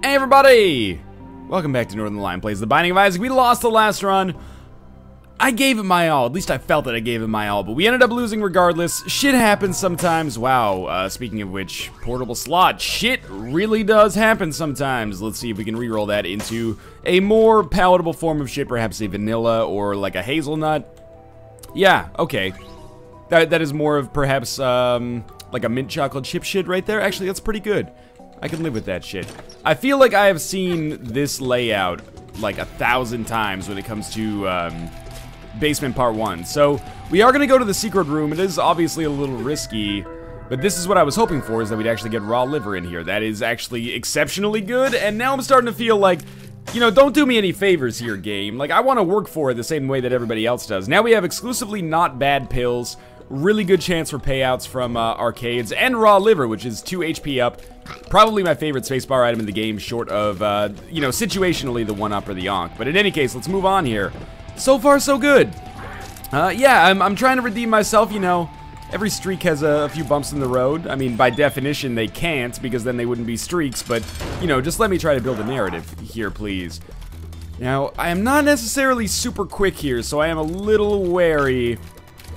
Hey everybody! Welcome back to Northernlion Plays The Binding of Isaac. We lost the last run. I gave it my all. At least I felt that I gave it my all, but we ended up losing regardless. Shit happens sometimes. Wow, speaking of which, portable slot. Shit really does happen sometimes. Let's see if we can reroll that into a more palatable form of shit, perhaps a vanilla or like a hazelnut. Yeah, okay. That is more of perhaps like a mint chocolate chip shit right there. Actually, that's pretty good. I can live with that shit. I feel like I have seen this layout like 1,000 times when it comes to basement part 1. So we are gonna go to the secret room. It is obviously a little risky, but this is what I was hoping for, is that we'd actually get raw liver in here. That is actually exceptionally good, and now I'm starting to feel like, you know, don't do me any favors here, game. Like, I want to work for it the same way that everybody else does. Now we have exclusively not bad pills, really good chance for payouts from arcades, and raw liver, which is 2 HP up. Probably my favorite spacebar item in the game, short of, you know, situationally the 1-up or the Onk. But in any case, let's move on here. So far, so good. Yeah, I'm trying to redeem myself, you know. Every streak has a few bumps in the road. I mean, by definition, they can't, because then they wouldn't be streaks. But, you know, just let me try to build a narrative here, please. Now, I am not necessarily super quick here, so I am a little wary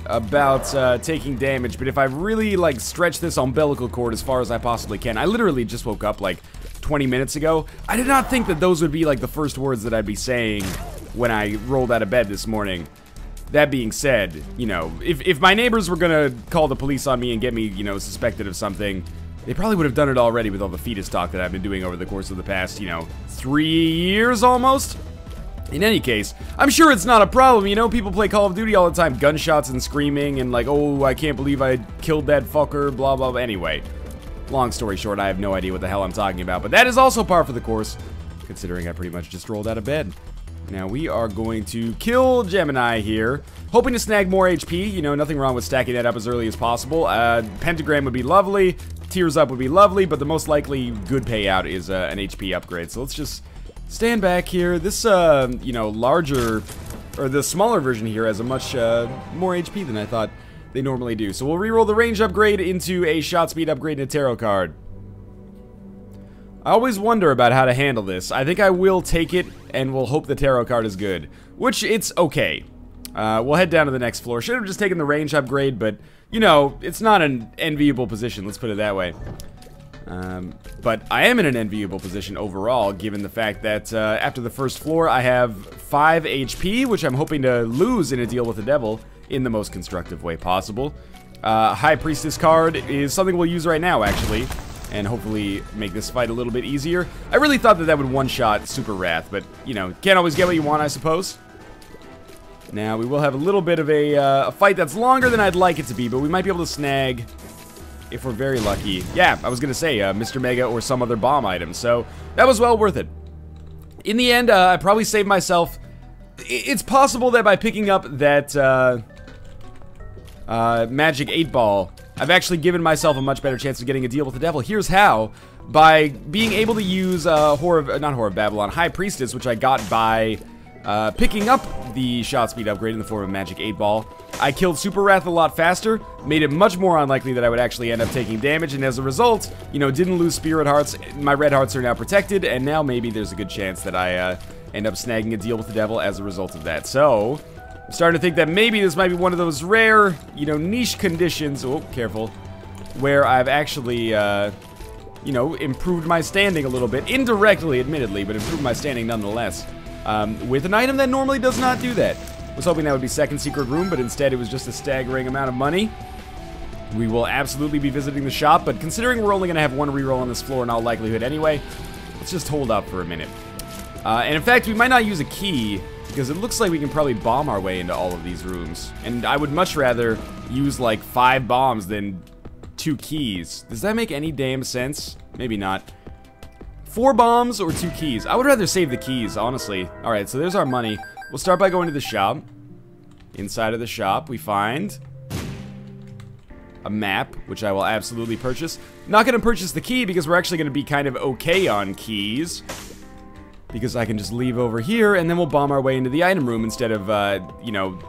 about taking damage, but if I really like stretch this umbilical cord as far as I possibly can. I literally just woke up like 20 minutes ago. I did not think that those would be like the first words that I'd be saying when I rolled out of bed this morning. That being said, you know, if my neighbors were gonna call the police on me and get me, you know, suspected of something, they probably would have done it already with all the fetus talk that I've been doing over the course of the past, you know, 3 years almost. In any case, I'm sure it's not a problem, you know, people play Call of Duty all the time, gunshots and screaming and like, oh, I can't believe I killed that fucker, blah, blah, blah. Anyway, long story short, I have no idea what the hell I'm talking about, but that is also par for the course, considering I pretty much just rolled out of bed. Now, we are going to kill Gemini here, hoping to snag more HP, you know, nothing wrong with stacking that up as early as possible. Pentagram would be lovely, Tears Up would be lovely, but the most likely good payout is an HP upgrade, so let's just stand back here. This, you know, larger, or the smaller version here has a much more HP than I thought they normally do. So we'll reroll the range upgrade into a shot speed upgrade and a tarot card. I always wonder about how to handle this. I think I will take it, and we'll hope the tarot card is good. Which, it's okay. We'll head down to the next floor. Should have just taken the range upgrade, but, you know, it's not an enviable position, let's put it that way. But I am in an enviable position overall, given the fact that after the first floor, I have 5 HP, which I'm hoping to lose in a deal with the devil in the most constructive way possible. High Priestess card is something we'll use right now, actually, and hopefully make this fight a little bit easier. I really thought that that would one-shot Super Wrath, but, you know, can't always get what you want, I suppose. Now, we will have a little bit of a fight that's longer than I'd like it to be, but we might be able to snag, if we're very lucky. Yeah, I was gonna say, Mr. Mega or some other bomb item, so that was well worth it. In the end, I probably saved myself. It's possible that by picking up that magic 8-ball, I've actually given myself a much better chance of getting a deal with the devil. Here's how. By being able to use not Whore of Babylon, High Priestess, which I got by picking up the shot speed upgrade in the form of magic 8-ball, I killed Super Wrath a lot faster, made it much more unlikely that I would actually end up taking damage, and as a result, you know, didn't lose Spirit Hearts. My Red Hearts are now protected, and now maybe there's a good chance that I end up snagging a deal with the devil as a result of that. So, I'm starting to think that maybe this might be one of those rare, you know, niche conditions, oh, careful, where I've actually, you know, improved my standing a little bit, indirectly, admittedly, but improved my standing nonetheless, with an item that normally does not do that. I was hoping that would be second secret room, but instead it was just a staggering amount of money. We will absolutely be visiting the shop, but considering we're only going to have 1 reroll on this floor in all likelihood anyway, let's just hold up for a minute. And in fact, we might not use a key, because it looks like we can probably bomb our way into all of these rooms. And I would much rather use like 5 bombs than 2 keys. Does that make any damn sense? Maybe not. 4 bombs or 2 keys? I would rather save the keys, honestly. Alright, so there's our money. We'll start by going to the shop. Inside of the shop, we find a map, which I will absolutely purchase. Not going to purchase the key because we're actually going to be kind of okay on keys. Because I can just leave over here, and then we'll bomb our way into the item room instead of, you know,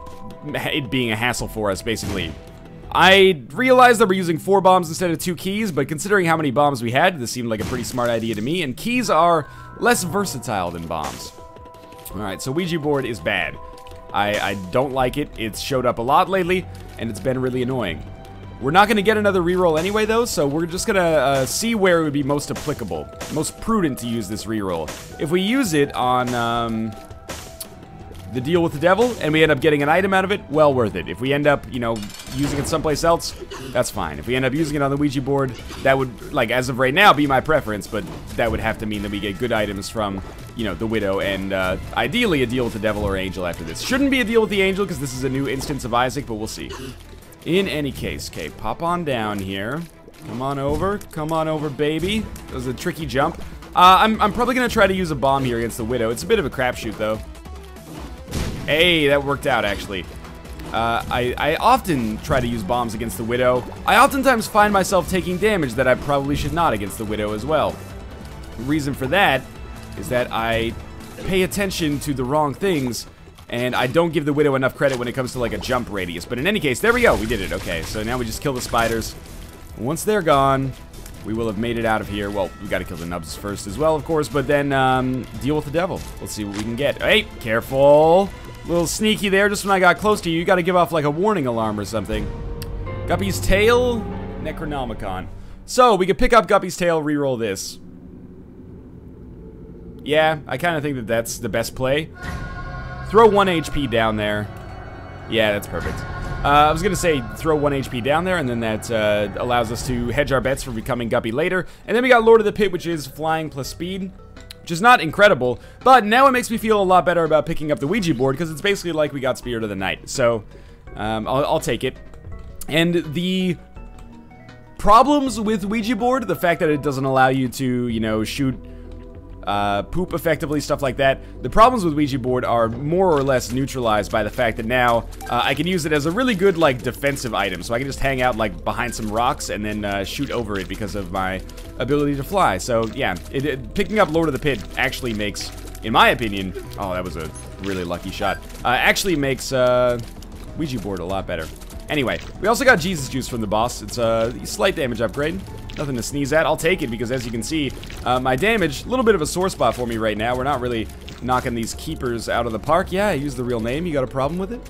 it being a hassle for us, basically. I realized that we're using 4 bombs instead of 2 keys, but considering how many bombs we had, this seemed like a pretty smart idea to me, and keys are less versatile than bombs. Alright, so Ouija board is bad. I don't like it. It's showed up a lot lately, and it's been really annoying. We're not going to get another reroll anyway, though, so we're just going to see where it would be most applicable, most prudent to use this reroll. If we use it on the deal with the devil, and we end up getting an item out of it, well worth it. If we end up, you know, using it someplace else, that's fine. If we end up using it on the Ouija board, that would, like, as of right now, be my preference, but that would have to mean that we get good items from, you know, the Widow, and ideally a deal with the devil or angel after this. Shouldn't be a deal with the angel, because this is a new instance of Isaac, but we'll see. In any case, okay, pop on down here. Come on over, baby. That was a tricky jump. I'm probably going to try to use a bomb here against the Widow. It's a bit of a crapshoot, though. Hey, that worked out, actually. I often try to use bombs against the Widow. I oftentimes find myself taking damage that I probably should not against the Widow as well. The reason for that is that I pay attention to the wrong things, and I don't give the Widow enough credit when it comes to, like, a jump radius. But in any case, there we go. We did it. Okay, so now we just kill the spiders. Once they're gone, we will have made it out of here. Well, we gotta kill the nubs first as well, of course, but then deal with the devil. Let's see what we can get. Hey, careful. A little sneaky there. Just when I got close to you, you gotta give off, like, a warning alarm or something. Guppy's tail, Necronomicon. So, we could pick up Guppy's tail, reroll this. Yeah, I kind of think that that's the best play. Throw 1 HP down there. Yeah, that's perfect. I was going to say throw 1 HP down there, and then that allows us to hedge our bets for becoming Guppy later. And then we got Lord of the Pit, which is flying plus speed, which is not incredible. But now it makes me feel a lot better about picking up the Ouija board, because it's basically like we got Spirit of the Night. So, I'll take it. And the problems with Ouija board, the fact that it doesn't allow you to, you know, shoot poop effectively, stuff like that. The problems with Ouija board are more or less neutralized by the fact that now I can use it as a really good, like, defensive item. So I can just hang out, like, behind some rocks and then shoot over it because of my ability to fly. So yeah, picking up Lord of the Pit actually makes, in my opinion, oh, that was a really lucky shot, actually makes Ouija board a lot better. Anyway, we also got Jesus Juice from the boss. It's a slight damage upgrade. Nothing to sneeze at. I'll take it because, as you can see, my damage, a little bit of a sore spot for me right now. We're not really knocking these keepers out of the park. Yeah, I used the real name. You got a problem with it?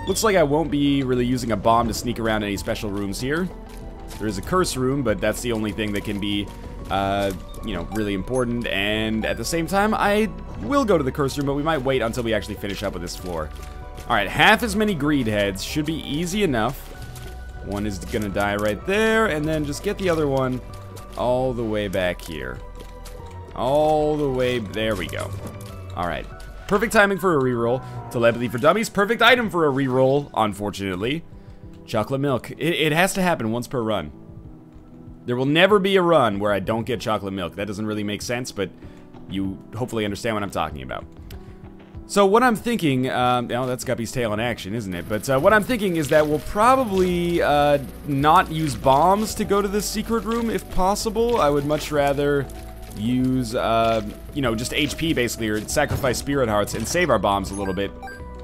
Looks like I won't be really using a bomb to sneak around any special rooms here. There is a curse room, but that's the only thing that can be, you know, really important. And at the same time, I will go to the curse room, but we might wait until we actually finish up with this floor. Alright, half as many greed heads. Should be easy enough. One is gonna die right there, and then just get the other one all the way back here. All the way, there we go. Alright, perfect timing for a reroll. Telepathy for dummies, perfect item for a reroll, unfortunately. Chocolate milk, it has to happen once per run. There will never be a run where I don't get chocolate milk. That doesn't really make sense, but you hopefully understand what I'm talking about. So what I'm thinking, oh, that's Guppy's tail in action, isn't it? But what I'm thinking is that we'll probably not use bombs to go to this secret room, if possible. I would much rather use, you know, just HP, basically, or sacrifice Spirit Hearts and save our bombs a little bit.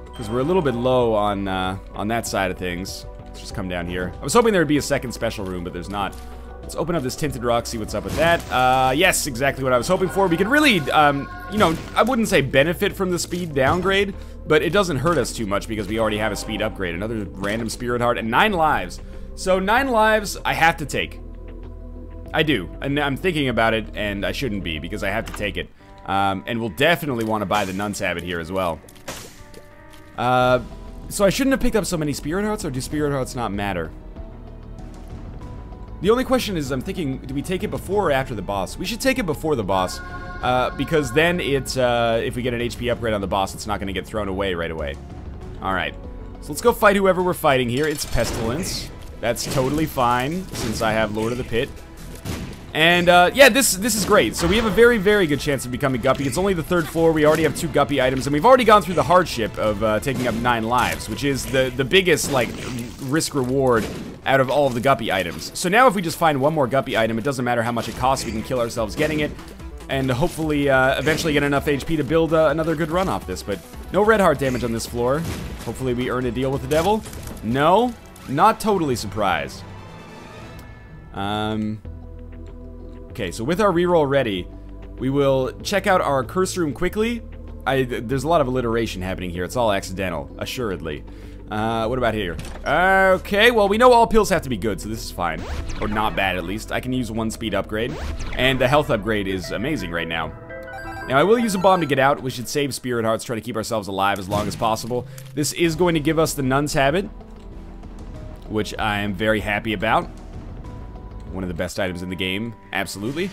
Because we're a little bit low on that side of things. Let's just come down here. I was hoping there would be a second special room, but there's not. Let's open up this Tinted Rock, see what's up with that. Yes, exactly what I was hoping for. We could really, you know, I wouldn't say benefit from the speed downgrade, but it doesn't hurt us too much because we already have a speed upgrade. Another random Spirit Heart and 9 lives. So 9 lives I have to take. I do, and I'm thinking about it, and I shouldn't be because I have to take it. And we'll definitely want to buy the Nuns habit here as well. So I shouldn't have picked up so many Spirit Hearts, or do Spirit Hearts not matter? The only question is, I'm thinking, do we take it before or after the boss? We should take it before the boss, because then it's, if we get an HP upgrade on the boss, it's not going to get thrown away right away. Alright, so let's go fight whoever we're fighting here. It's Pestilence. That's totally fine, since I have Lord of the Pit. And, yeah, this is great. So we have a very, very good chance of becoming Guppy. It's only the 3rd floor. We already have 2 Guppy items, and we've already gone through the hardship of taking up 9 lives, which is the biggest, like, risk-reward out of all of the Guppy items. So now if we just find one more Guppy item, it doesn't matter how much it costs, we can kill ourselves getting it, and hopefully eventually get enough HP to build another good run off this. But no red heart damage on this floor. Hopefully we earn a deal with the devil. No. Not totally surprised. Okay, so with our reroll ready, we will check out our curse room quickly. There's a lot of alliteration happening here. It's all accidental, assuredly. What about here? Okay, well, we know all pills have to be good, so this is fine. Or not bad, at least. I can use 1 speed upgrade. And the health upgrade is amazing right now. Now, I will use a bomb to get out. We should save Spirit Hearts, try to keep ourselves alive as long as possible. This is going to give us the Nun's Habit, which I am very happy about. One of the best items in the game, absolutely.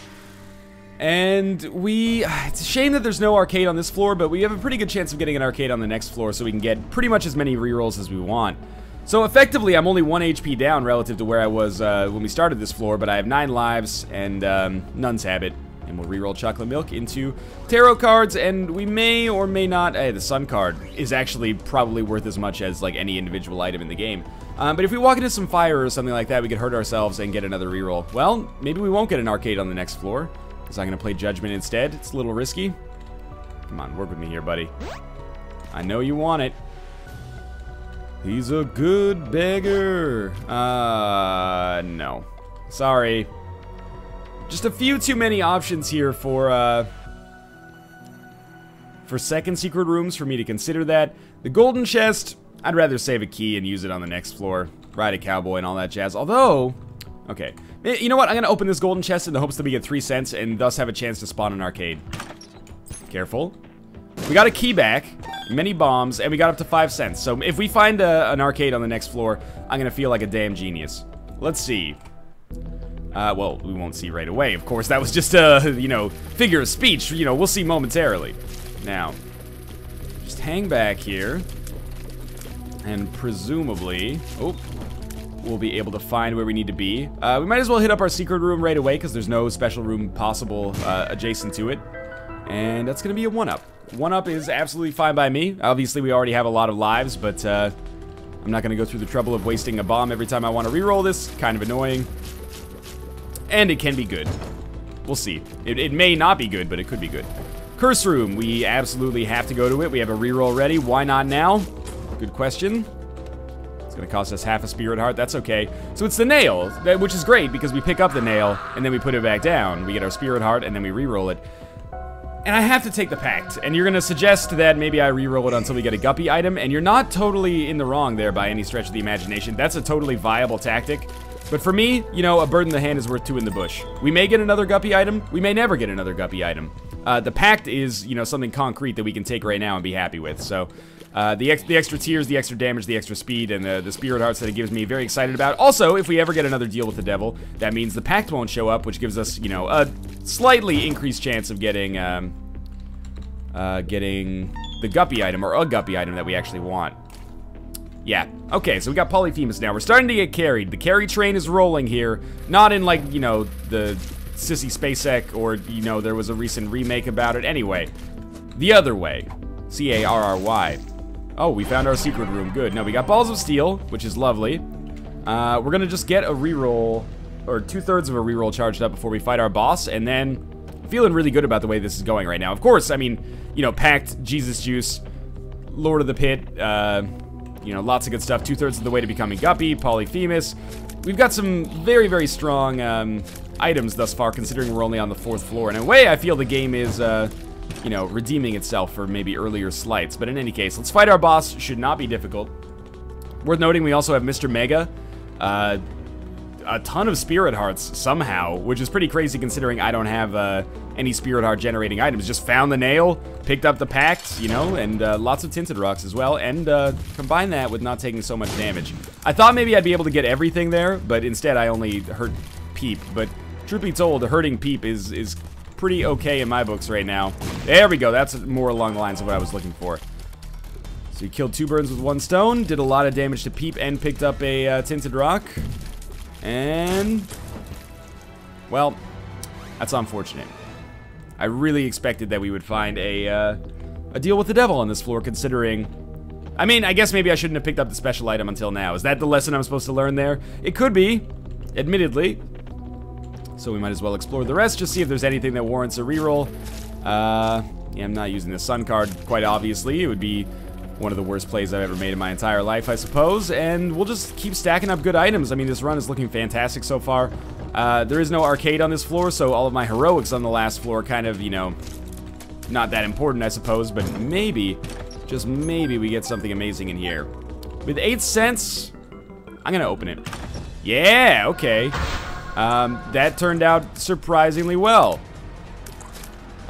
And it's a shame that there's no arcade on this floor, but we have a pretty good chance of getting an arcade on the next floor, so we can get pretty much as many rerolls as we want. So effectively, I'm only 1 HP down relative to where I was when we started this floor, but I have 9 lives and Nun's Habit. And we'll reroll Chocolate Milk into tarot cards, and we may or may not... Hey, the Sun card is actually probably worth as much as, like, any individual item in the game. But if we walk into some fire or something like that, we could hurt ourselves and get another reroll. Well, maybe we won't get an arcade on the next floor, because I'm going to play Judgment instead. It's a little risky. Come on, work with me here, buddy. I know you want it. He's a good beggar. No. Sorry. Just a few too many options here for second secret rooms for me to consider that. The golden chest, I'd rather save a key and use it on the next floor. Ride a cowboy and all that jazz. Although, okay. You know what? I'm going to open this golden chest in the hopes that we get 3 cents and thus have a chance to spawn an arcade. Careful. We got a key back, many bombs, and we got up to 5 cents. So if we find an arcade on the next floor, I'm going to feel like a damn genius. Let's see. Well, we won't see right away, of course. That was just a, you know, figure of speech. You know, we'll see momentarily. Now, just hang back here. And presumably... Oh, we'll be able to find where we need to be. We might as well hit up our secret room right away, because there's no special room possible adjacent to it. And that's going to be a 1-up. 1-up is absolutely fine by me. Obviously, we already have a lot of lives, but I'm not going to go through the trouble of wasting a bomb every time I want to reroll this. Kind of annoying. And it can be good. We'll see. It may not be good, but it could be good. Curse room. We absolutely have to go to it. We have a reroll ready. Why not now? Good question. It's going to cost us half a Spirit Heart. That's okay. So it's the nail, which is great because we pick up the nail and then we put it back down. We get our Spirit Heart and then we reroll it. And I have to take the Pact. And you're going to suggest that maybe I reroll it until we get a Guppy item. And you're not totally in the wrong there by any stretch of the imagination. That's a totally viable tactic. But for me, you know, a bird in the hand is worth 2 in the bush. We may get another Guppy item. We may never get another Guppy item. The Pact is, you know, something concrete that we can take right now and be happy with. So, the extra tears, the extra damage, the extra speed, and the Spirit Hearts that it gives me very excited about. Also, if we ever get another deal with the devil, that means the Pact won't show up, which gives us, you know, a slightly increased chance of getting the Guppy item, or a Guppy item that we actually want. Yeah, okay, so we got Polyphemus now. We're starting to get carried. The carry train is rolling here. Not in, like, you know, the Sissy Spacek, or, you know, there was a recent remake about it. Anyway, the other way. C-A-R-R-Y. Oh, we found our secret room. Good. No, we got Balls of Steel, which is lovely. We're gonna just get a reroll, or 2/3 of a reroll charged up before we fight our boss, and then feeling really good about the way this is going right now. Of course, I mean, you know, Pact, Jesus Juice, Lord of the Pit, you know, lots of good stuff. 2/3 of the way to becoming Guppy, Polyphemus. We've got some very, very strong items thus far, considering we're only on the 4th floor. And in a way, I feel the game is, you know, redeeming itself for maybe earlier slights. But in any case, let's fight our boss. Should not be difficult. Worth noting, we also have Mr. Mega. A ton of Spirit Hearts, somehow, which is pretty crazy considering I don't have any Spirit Heart generating items. Just found the nail, picked up the Pact, you know, and lots of Tinted Rocks as well, and combine that with not taking so much damage. I thought maybe I'd be able to get everything there, but instead I only hurt Peep. But truth be told, hurting Peep is pretty okay in my books right now. There we go, that's more along the lines of what I was looking for. So you killed 2 birds with 1 stone, did a lot of damage to Peep, and picked up a Tinted Rock. And, well, that's unfortunate. I really expected that we would find a deal with the devil on this floor, considering... I mean, I guess maybe I shouldn't have picked up the special item until now. Is that the lesson I'm supposed to learn there? It could be, admittedly. So we might as well explore the rest, just see if there's anything that warrants a reroll. Yeah, I'm not using the Sun card, quite obviously. It would be One of the worst plays I've ever made in my entire life, I suppose. And we'll just keep stacking up good items. I mean, this run is looking fantastic so far. There is no arcade on this floor, so all of my heroics on the last floor kind of, you know, not that important, I suppose. But maybe, just maybe, we get something amazing in here. With 8 cents, I'm gonna open it. Yeah, okay. That turned out surprisingly well.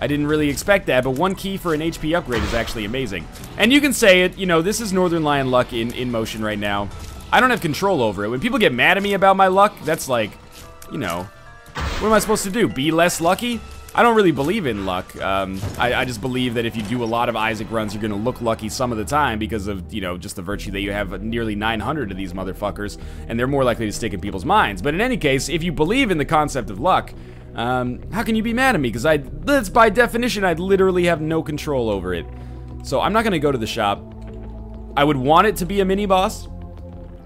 I didn't really expect that, but 1 key for an HP upgrade is actually amazing. And you can say it, you know, this is Northernlion luck in motion right now. I don't have control over it. When people get mad at me about my luck, that's like, you know, what am I supposed to do? Be less lucky? I don't really believe in luck. I just believe that if you do a lot of Isaac runs, you're gonna look lucky some of the time because of, you know, just the virtue that you have nearly 900 of these motherfuckers, and they're more likely to stick in people's minds. But in any case, if you believe in the concept of luck, how can you be mad at me? Because that's by definition, I'd literally have no control over it. So I'm not gonna go to the shop. I would want it to be a mini-boss,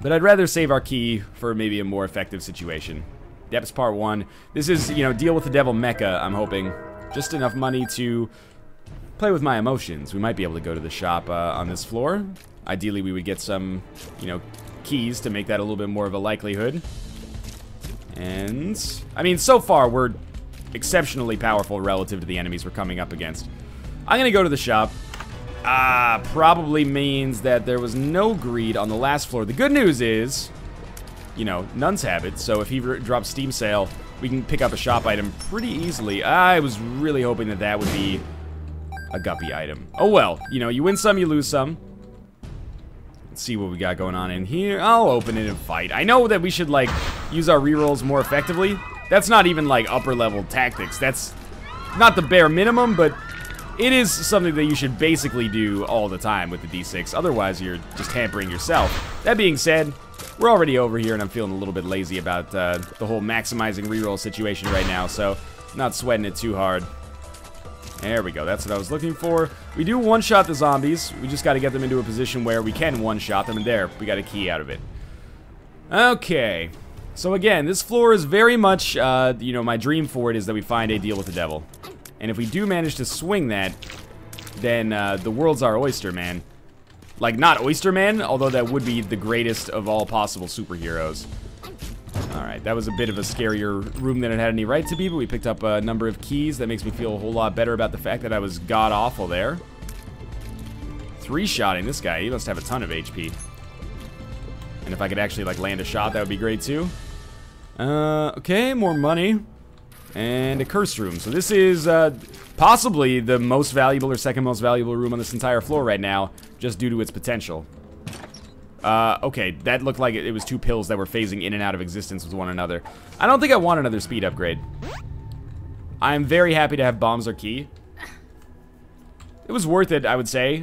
but I'd rather save our key for maybe a more effective situation. Depths Part 1. This is, you know, deal with the devil mecha, I'm hoping. Just enough money to play with my emotions. We might be able to go to the shop on this floor. Ideally, we would get some, you know, keys to make that a little bit more of a likelihood. And, I mean, so far, we're exceptionally powerful relative to the enemies we're coming up against. I'm gonna go to the shop. Probably means that there was no greed on the last floor. The good news is, you know, Nuns have it, so if he drops Steam Sale, we can pick up a shop item pretty easily. I was really hoping that that would be a Guppy item. Oh well, you know, you win some, you lose some. Let's see what we got going on in here. I'll open it and fight. I know that we should, like, use our rerolls more effectively. That's not even, like, upper-level tactics. That's not the bare minimum, but it is something that you should basically do all the time with the D6. Otherwise, you're just hampering yourself. That being said, we're already over here, and I'm feeling a little bit lazy about the whole maximizing reroll situation right now, so not sweating it too hard. There we go, that's what I was looking for. We do one-shot the zombies. We just got to get them into a position where we can one-shot them, and there, we got a key out of it. Okay, so again, this floor is very much, you know, my dream for it is that we find a deal with the devil. And if we do manage to swing that, then the world's our oyster, man. Like, not Oyster Man, although that would be the greatest of all possible superheroes. Alright, that was a bit of a scarier room than it had any right to be, but we picked up a number of keys. That makes me feel a whole lot better about the fact that I was god-awful there. 3-shotting this guy. He must have a ton of HP. And if I could actually, like, land a shot, that would be great, too. Okay, more money. And a cursed room. So this is, possibly the most valuable or second most valuable room on this entire floor right now, just due to its potential. Okay, that looked like it was 2 pills that were phasing in and out of existence with one another. I don't think I want another speed upgrade. I'm very happy to have bombs or key. It was worth it, I would say.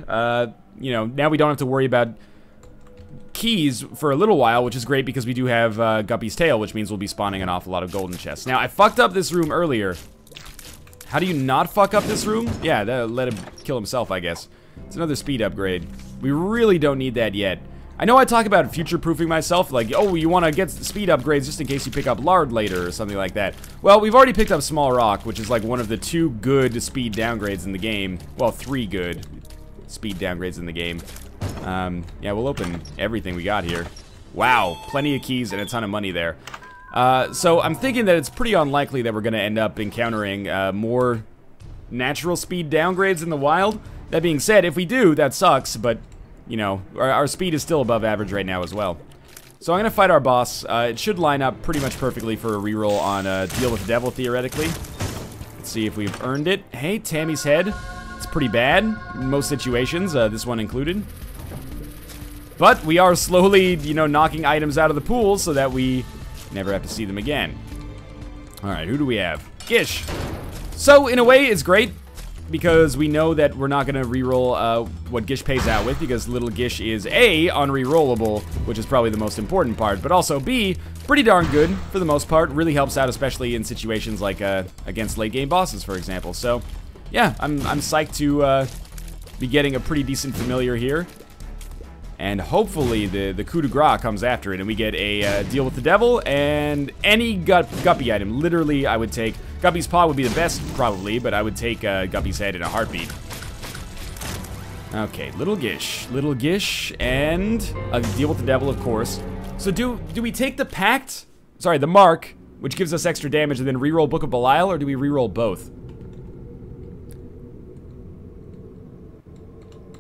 You know, now we don't have to worry about keys for a little while, which is great because we do have Guppy's tail, which means we'll be spawning an awful lot of golden chests. Now, I fucked up this room earlier. How do you not fuck up this room? Yeah, let him kill himself, I guess. It's another speed upgrade. We really don't need that yet. I know I talk about future-proofing myself, like, oh, you want to get speed upgrades just in case you pick up lard later or something like that. Well, we've already picked up small rock, which is like one of the 2 good speed downgrades in the game. Well, 3 good speed downgrades in the game. Yeah, we'll open everything we got here. Wow, plenty of keys and a ton of money there. So I'm thinking that it's pretty unlikely that we're going to end up encountering more natural speed downgrades in the wild. That being said, if we do, that sucks, but, you know, our speed is still above average right now as well. So I'm going to fight our boss. It should line up pretty much perfectly for a reroll on Deal with the Devil, theoretically. Let's see if we've earned it. Hey, Tammy's head. It's pretty bad in most situations, this one included. But we are slowly, you know, knocking items out of the pool so that we never have to see them again. Alright, who do we have? Gish. So, in a way, it's great, because we know that we're not going to reroll what Gish pays out with, because little Gish is A, unrerollable, which is probably the most important part, but also B, pretty darn good for the most part. Really helps out, especially in situations like against late-game bosses, for example. So, yeah, I'm psyched to be getting a pretty decent familiar here. And hopefully the coup de grace comes after it, and we get a deal with the devil and any Guppy item. Literally, I would take Guppy's paw would be the best, probably, but I would take Guppy's head in a heartbeat. Okay, little Gish, and deal with the devil, of course. So do we take the Pact? Sorry, the Mark, which gives us extra damage, and then reroll Book of Belial, or do we reroll both?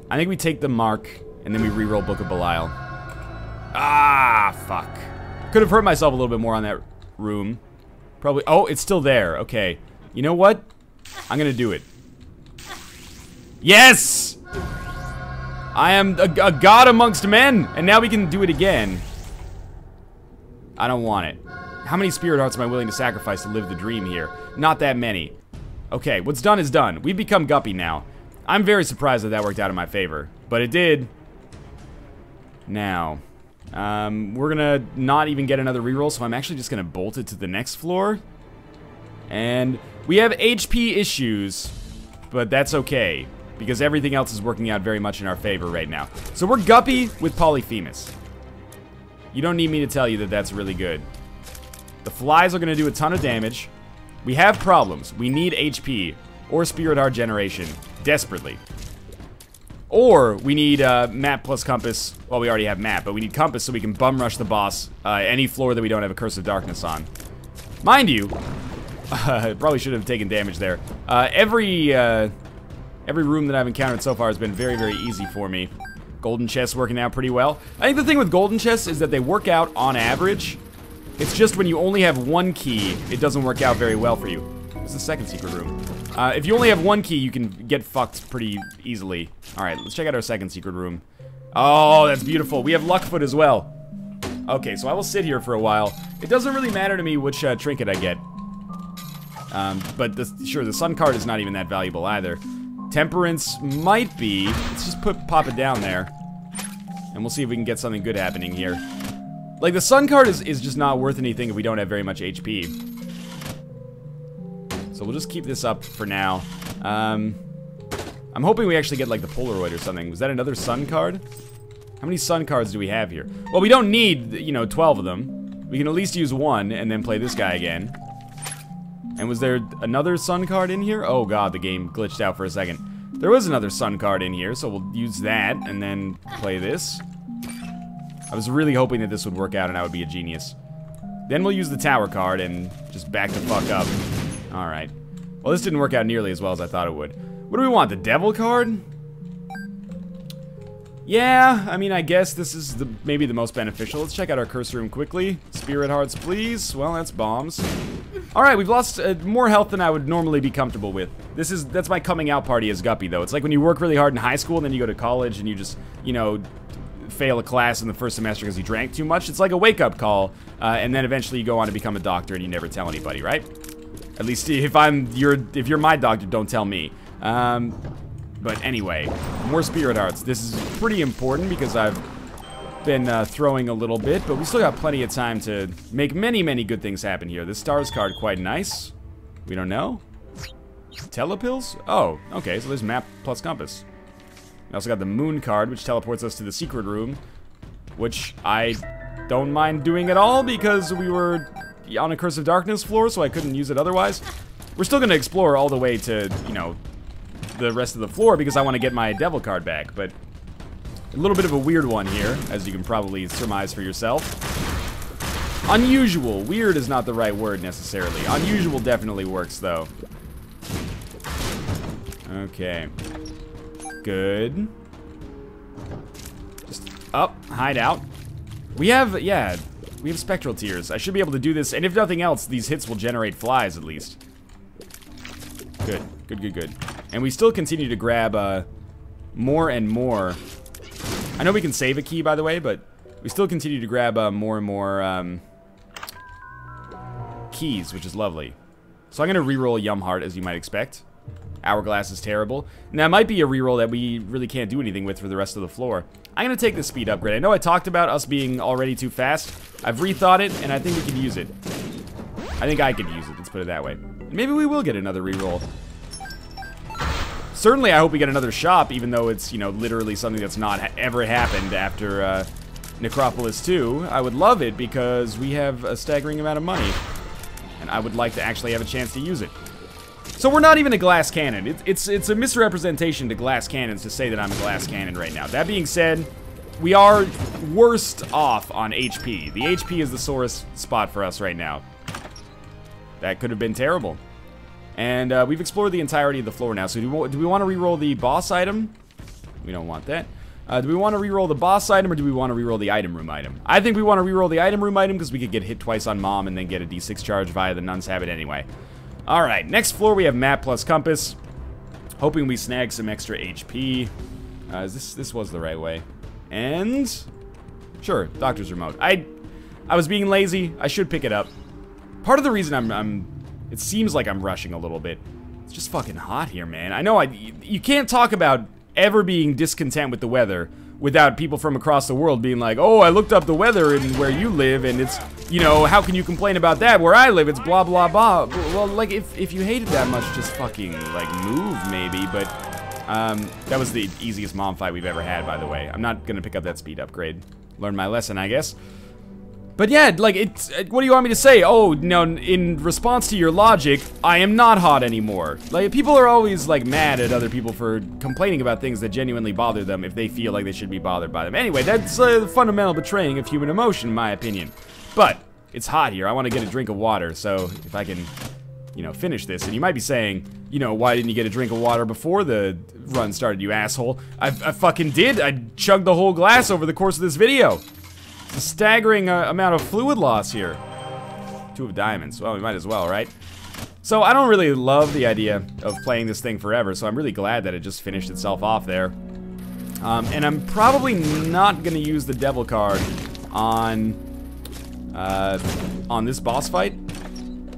I think we take the Mark, and then we reroll Book of Belial. Ah, fuck. Could have hurt myself a little bit more on that room. Probably. Oh, it's still there. Okay. You know what? I'm gonna do it. Yes! I am a god amongst men, and now we can do it again. I don't want it. How many spirit hearts am I willing to sacrifice to live the dream here? Not that many. Okay, what's done is done. We've become Guppy now. I'm very surprised that that worked out in my favor, but it did. Now, we're gonna not even get another reroll, so I'm actually just gonna bolt it to the next floor. And we have HP issues, but that's okay, because everything else is working out very much in our favor right now. So we're Guppy with Polyphemus. You don't need me to tell you that that's really good. The flies are going to do a ton of damage. We have problems. We need HP or Spirit Heart generation desperately. Or we need map plus compass. Well, we already have map, but we need compass so we can bum rush the boss any floor that we don't have a Curse of Darkness on. Mind you, probably should have taken damage there. Every room that I've encountered so far has been very, very easy for me. Golden chests working out pretty well. I think the thing with golden chests is that they work out on average. It's just when you only have one key, it doesn't work out very well for you. This is the second secret room. If you only have one key, you can get fucked pretty easily. Alright, let's check out our second secret room. Oh, that's beautiful. We have Luckfoot as well. Okay, so I will sit here for a while. It doesn't really matter to me which trinket I get. But sure, the sun card is not even that valuable either. Temperance might be. Let's just pop it down there. And we'll see if we can get something good happening here. Like, the sun card is just not worth anything if we don't have very much HP. So we'll just keep this up for now. I'm hoping we actually get, like, the Polaroid or something. Was that another sun card? How many sun cards do we have here? Well, we don't need, you know, 12 of them. We can at least use one and then play this guy again. And was there another sun card in here? Oh god, the game glitched out for a second. There was another sun card in here, so we'll use that and then play this. I was really hoping that this would work out and I would be a genius. Then we'll use the tower card and just back the fuck up. Alright. Well, this didn't work out nearly as well as I thought it would. What do we want, the devil card? Yeah, I mean, I guess this is maybe the most beneficial. Let's check out our curse room quickly. Spirit hearts, please. Well, that's bombs. Alright, we've lost more health than I would normally be comfortable with. That's my coming out party as Guppy, though. It's like when you work really hard in high school and then you go to college and you just, you know, fail a class in the first semester because you drank too much. It's like a wake-up call, and then eventually you go on to become a doctor and you never tell anybody, right? At least if you're my doctor, don't tell me. But anyway, more spirit hearts. This is pretty important because I've been throwing a little bit, but we still got plenty of time to make many, many good things happen here. This stars card, quite nice. We don't know. Telepills? Oh, okay, so there's map plus compass. We also got the moon card, which teleports us to the secret room, which I don't mind doing at all because we were on a Curse of Darkness floor, so I couldn't use it otherwise. We're still gonna explore all the way to, you know, the rest of the floor because I want to get my devil card back, but a little bit of a weird one here, as you can probably surmise for yourself. Unusual. Weird is not the right word necessarily. Unusual definitely works though. Okay. Good. Just up, hide out. We have, yeah, we have spectral tears. I should be able to do this, and if nothing else, these hits will generate flies at least. Good, good, good, good. And we still continue to grab more and more. I know we can save a key, by the way, but we still continue to grab more and more keys, which is lovely. So I'm going to reroll Yumheart, as you might expect. Hourglass is terrible. Now, it might be a reroll that we really can't do anything with for the rest of the floor. I'm going to take the speed upgrade. I know I talked about us being already too fast. I've rethought it, and I think we can use it. I think I could use it, let's put it that way. Maybe we will get another reroll. Certainly, I hope we get another shop, even though it's, you know, literally something that's not ever happened after Necropolis 2. I would love it because we have a staggering amount of money, and I would like to actually have a chance to use it. So we're not even a glass cannon. It's a misrepresentation to glass cannons to say that I'm a glass cannon right now. That being said, we are worst off on HP. The HP is the sorest spot for us right now. That could have been terrible. And we've explored the entirety of the floor now. So do we want to reroll the boss item? We don't want that. Do we want to reroll the boss item, or do we want to reroll the item room item? I think we want to reroll the item room item because we could get hit twice on Mom and then get a D6 charge via the Nun's habit anyway. Alright, next floor we have map plus compass. Hoping we snag some extra HP. This was the right way. And sure, doctor's remote. I was being lazy. I should pick it up. Part of the reason it seems like I'm rushing a little bit. It's just fucking hot here, man. I know you can't talk about ever being discontent with the weather without people from across the world being like, oh, I looked up the weather in where you live and it's, you know, how can you complain about that? Where I live, it's blah, blah, blah. Well, like, if you hate it that much, just fucking, like, move, maybe. But, that was the easiest mom fight we've ever had, by the way. I'm not gonna pick up that speed upgrade. Learn my lesson, I guess. But yeah, like, what do you want me to say? Oh, no, in response to your logic, I am not hot anymore. Like, people are always, like, mad at other people for complaining about things that genuinely bother them if they feel like they should be bothered by them. Anyway, that's the fundamental betraying of human emotion, in my opinion. But, it's hot here. I want to get a drink of water, so if I can, you know, finish this. And you might be saying, you know, why didn't you get a drink of water before the run started, you asshole? I fucking did. I chugged the whole glass over the course of this video. A staggering amount of fluid loss here. 2 of diamonds. Well, we might as well, right? So I don't really love the idea of playing this thing forever, so I'm really glad that it just finished itself off there. And I'm probably not going to use the devil card on this boss fight.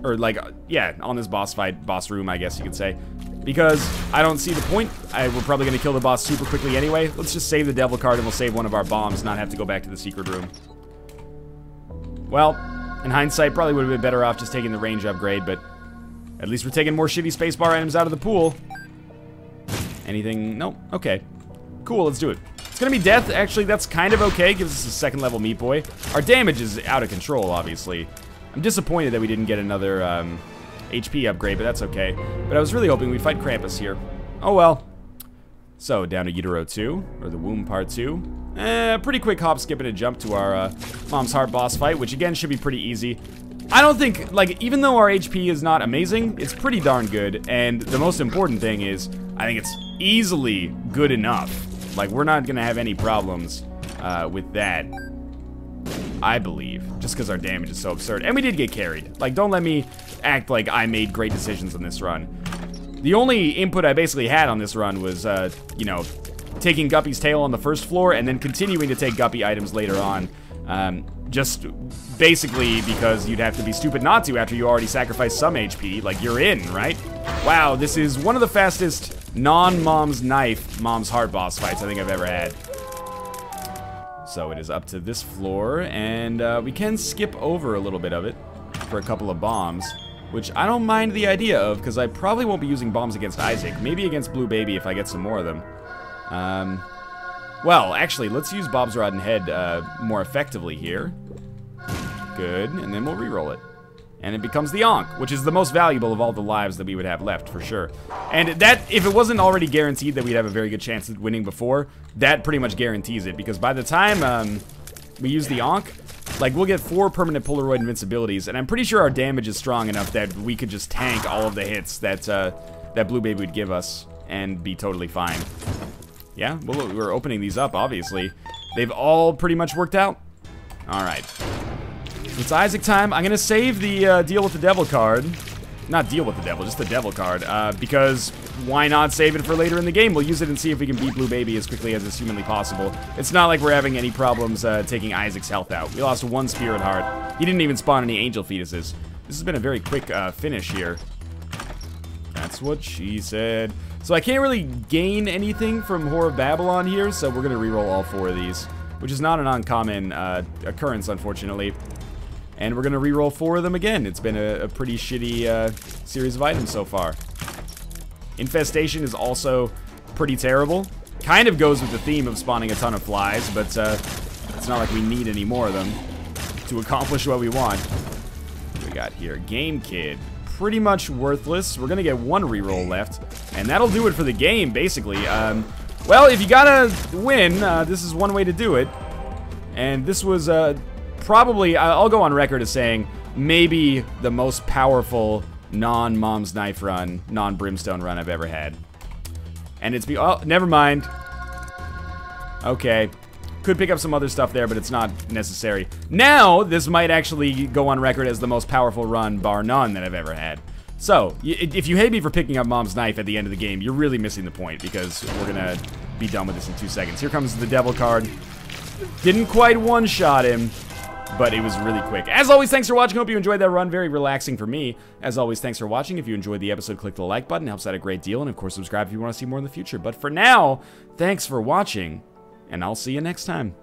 Or like, yeah, on this boss fight, boss room, I guess you could say. Because I don't see the point. We're probably going to kill the boss super quickly anyway. Let's just save the devil card and we'll save one of our bombs, not have to go back to the secret room. Well, in hindsight, probably would have been better off just taking the range upgrade, but at least we're taking more shitty spacebar items out of the pool. Anything? Nope. Okay. Cool, let's do it. It's going to be death. Actually, that's kind of okay. Gives us a second level Meat Boy. Our damage is out of control, obviously. I'm disappointed that we didn't get another HP upgrade, but that's okay. But I was really hoping we'd fight Krampus here. Oh well. So, down to Utero 2, or the Womb Part 2. Pretty quick hop, skip, and a jump to our Mom's Heart boss fight, which again should be pretty easy. I don't think, like, even though our HP is not amazing, it's pretty darn good, and the most important thing is, I think it's easily good enough. Like, we're not gonna have any problems with that. I believe, just because our damage is so absurd. And we did get carried. Like, don't let me act like I made great decisions on this run. The only input I basically had on this run was, you know, taking Guppy's tail on the first floor and then continuing to take Guppy items later on. Just basically because you'd have to be stupid not to after you already sacrificed some HP. Like, you're in, right? Wow, this is one of the fastest non-Mom's Knife, Mom's Heart boss fights I think I've ever had. So it is up to this floor, and we can skip over a little bit of it for a couple of bombs, which I don't mind the idea of, because I probably won't be using bombs against Isaac. Maybe against Blue Baby if I get some more of them. Well, actually, let's use Bob's Rod and Head more effectively here. Good, and then we'll reroll it. And it becomes the Ankh, which is the most valuable of all the lives that we would have left, for sure. And that, if it wasn't already guaranteed that we'd have a very good chance at winning before, that pretty much guarantees it. Because by the time we use the Ankh, like, we'll get 4 permanent Polaroid invincibilities, and I'm pretty sure our damage is strong enough that we could just tank all of the hits that, that Blue Baby would give us and be totally fine. Yeah, well, we're opening these up, obviously. They've all pretty much worked out. Alright. It's Isaac time. I'm gonna save the deal with the devil card. Not deal with the devil, just the devil card. Because why not save it for later in the game? We'll use it and see if we can beat Blue Baby as quickly as is humanly possible. It's not like we're having any problems taking Isaac's health out. We lost 1 spirit heart. He didn't even spawn any angel fetuses. This has been a very quick finish here. That's what she said. So I can't really gain anything from Whore of Babylon here, so we're gonna reroll all 4 of these, which is not an uncommon occurrence, unfortunately. And we're gonna reroll 4 of them again. It's been a pretty shitty series of items so far. Infestation is also pretty terrible. Kind of goes with the theme of spawning a ton of flies, but it's not like we need any more of them to accomplish what we want. What do we got here? Game Kid. pretty much worthless. We're gonna get one reroll left, and that'll do it for the game, basically. Well, if you gotta win, this is one way to do it. And this was probably, I'll go on record as saying, maybe the most powerful non-Mom's Knife run, non-Brimstone run I've ever had. And it's oh, never mind. Okay. Could pick up some other stuff there, but it's not necessary. Now, this might actually go on record as the most powerful run, bar none, that I've ever had. So, if you hate me for picking up Mom's Knife at the end of the game, you're really missing the point, because we're gonna be done with this in 2 seconds. Here comes the Devil card. Didn't quite one-shot him, but it was really quick. As always, thanks for watching. Hope you enjoyed that run. Very relaxing for me. As always, thanks for watching. If you enjoyed the episode, click the like button. It helps out a great deal. And, of course, subscribe if you want to see more in the future. But for now, thanks for watching, and I'll see you next time.